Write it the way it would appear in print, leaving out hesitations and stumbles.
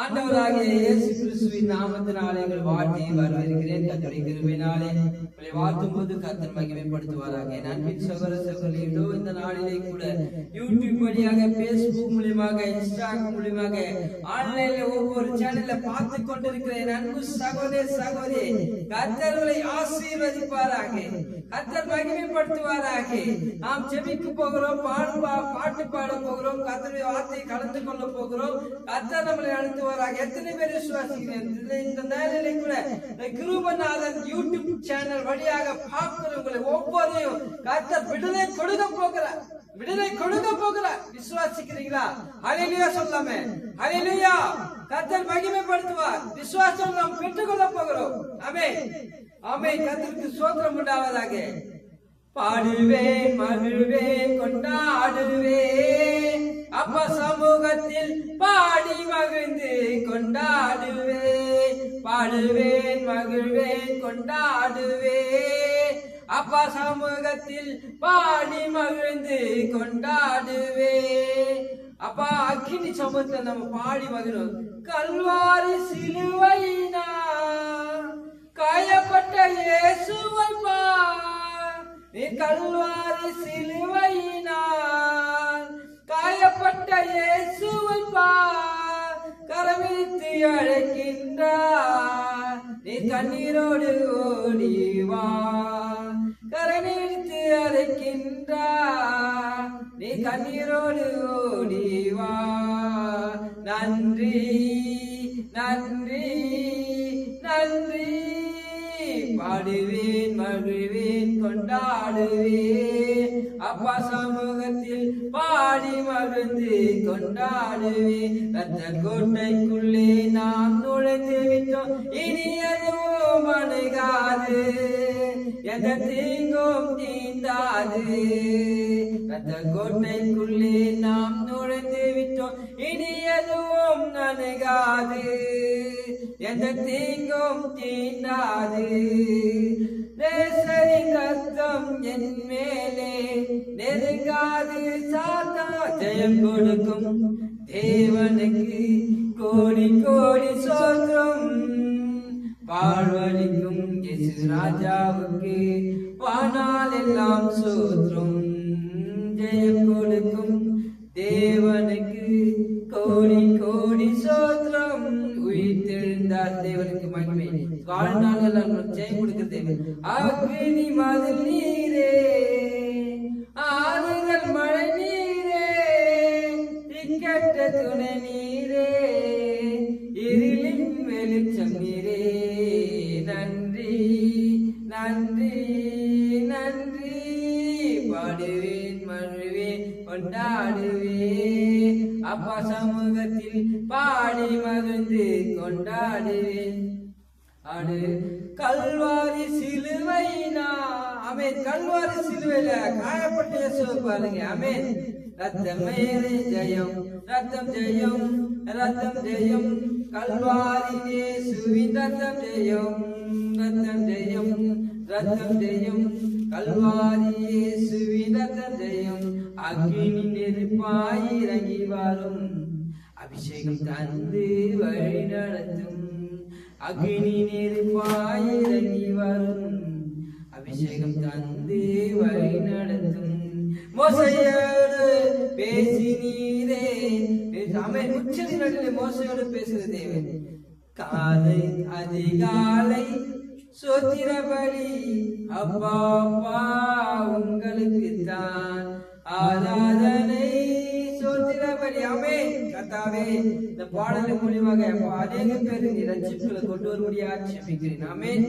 ஆண்டவராகிய இயேசு கிறிஸ்துவின் நாமத்தினாலே உங்கள் வாழ்த்தி வரவேற்கிறேன். கர்த்தருடைய கிருபையினாலே உங்களை வாழ்த்தும் போது கர்த்தர் மகிமைப்படுத்துவாராக. என் அன்பின் சகோதர சகோதரிகளோ, இந்த நாளிலே கூட யூடியூப் வழியாக, பேஸ்புக் மூலியமாக, இன்ஸ்டாகிராம் மூலியமாக, ஆன்லைன்ல ஒவ்வொரு சேனல்ல பார்த்து கொண்டிருக்கிற என் அன்பு சகோதர சகோதரி, கர்த்தர்களை ஆசீர்வதிப்பாராக, கர்த்தர் மகிமைப்படுத்துவாராக. நாம் ஜெபிக்க போகிறோம், பாட்டு பாட போகிறோம், கர்த்தருடைய வார்த்தையை கலந்து கொள்ள போகிறோம். கர்த்தர் நம்மளை அழைத்து வராங்க. எத்தனை பேர் விசுவாசிக்கிறேன்? இந்த நேரிலே கூட கிருபநாதன் யூடியூப் சேனல் வழியாக பார்க்கிறவங்களை ஒவ்வொருவரையும் கர்த்தர் விடுதலை கொடுக்க போகிறார், விடுதலை கொடுக்க போகிறார். விசுவாசிக்கிறீங்களா? ஹல்லேலூயா சொல்லாமே. ஹல்லேலூயா. கர்த்தர் மகிமைப்படுத்துவார். விசுவாசம் நாம் பெற்றுக்கொள்ள போகிறோம். ஆமென், ஆமென். கர்த்தருக்கு ஸ்தோத்திரம் உண்டாவதாக. பாடுவேன், மகிழ்வேன், கொண்டாடுவேன், அப்பா சமூகத்தில் பாடி மகிழ்ந்து கொண்டாடுவேன். பாடுவேன், மகிழ்வேன், கொண்டாடுவேன், அப்பா சமூகத்தில் பாடி மகிழ்ந்து கொண்டாடுவேன். அப்பா அக்கினி சமூகத்துல நம்ம பாடி மகிழும். கல்வாரி சிலுவையினா காயப்பட்ட இயேசுவை பார், கல்வாரி சிலுவையினால் காயப்பட்ட இயேசுவை பார், கரமித்து அழைக்கின்றார், நீ கண்ணீரோடு ஓடிவா. கரமித்து அழைக்கின்றார், நீ கண்ணீரோடு ஓடிவா. நன்றி, நன்றி, நன்றி. பாடுவேன், மகிழ்வேன், கொண்டாடுவேன், அப்பா சமூகத்தில் பாடி மகிழ்ந்து கொண்டாடுவேன். ரத்த கோட்டைக்குள்ளே நாம் நுழைந்து விட்டோம், இனி எதுவும் அணுகாது, எந்த தீங்கும் தீண்டாது. ரத்த கோட்டைக்குள்ளே நாம் நுழைந்து விட்டோம், இனி எதுவும் அணுகாது, எந்த தீங்கும் தீண்டாது. நேசரின் ரத்தம் என் மேலே நெருங்காது. சாத்தா ஜெயம் கொடுக்கும் தேவனுக்கு கோடி கோடி சோத்திரம். வாழ்வழிக்கும் இயேசு ராஜாவுக்கு வானால் எல்லாம் சோத்திரம். ஜெயம் கொடுக்கும் தேவனுக்கு கோடி கோடி சோத்திரம். உயிர்த்தெழுந்தார் தேவனுக்கு மகிமை. வாழ்நாள் ஜெயம் கொடுக்க தேவன். அக்னி மதில் நீரே, ஆறுதல் மழை நீரே, திக்கற்ற துணை நீரே, இருளின் வெளிச்சம் நீரே. நன்றி, நன்றி, நன்றி. பாடுவேன், மகிழ்வேன், கொண்டாடுவேன், அப்பா சமூகத்தில் பாடி மகிழ்ந்து கொண்டாடுவேன். அடு கல்வாரி சிலுவைனா, ஆமென். கல்வாரி சிலுவையில காயப்பட்ட இயேசுவை பாருங்க. ஆமென். ரத்தமேரே ஜெயம், ரத்தம் ஜெயம், ரத்தம் ஜெயம். கல்வாரி இயேசுவின் ரத்தம் ஜெயம், ரத்தம் ஜெயம், ரத்தம் ஜெயம். கல்வாரி இயேசுவின் ரத்தம் ஜெயம். அக்கினி நெருப்பாய் இறங்கி வரும், அபிஷேகம் தந்து வழி நடத்தும். அக்னி நெருப்பாய் இறங்கி வரும், அபிஷேகம் தந்து வழி நடத்தும். மோசையோடு பேசினீரே. ஆமென். உச்சத்தின் நடுவில் மோசையோடு பேசுகிற தேவன். காலை அதிகாலை சோத்திர பலி, அப்பா அப்பா உங்களுக்கு தான் ஆராதனை. சோத்திர பலி. ஆமென். கர்த்தாவே, இந்த பாடலின் மூலியமாக அநேக பேர் ரட்சிப்புகளை கொண்டு வரும்படியாக ஜெபிக்கிறேன். ஆமென்.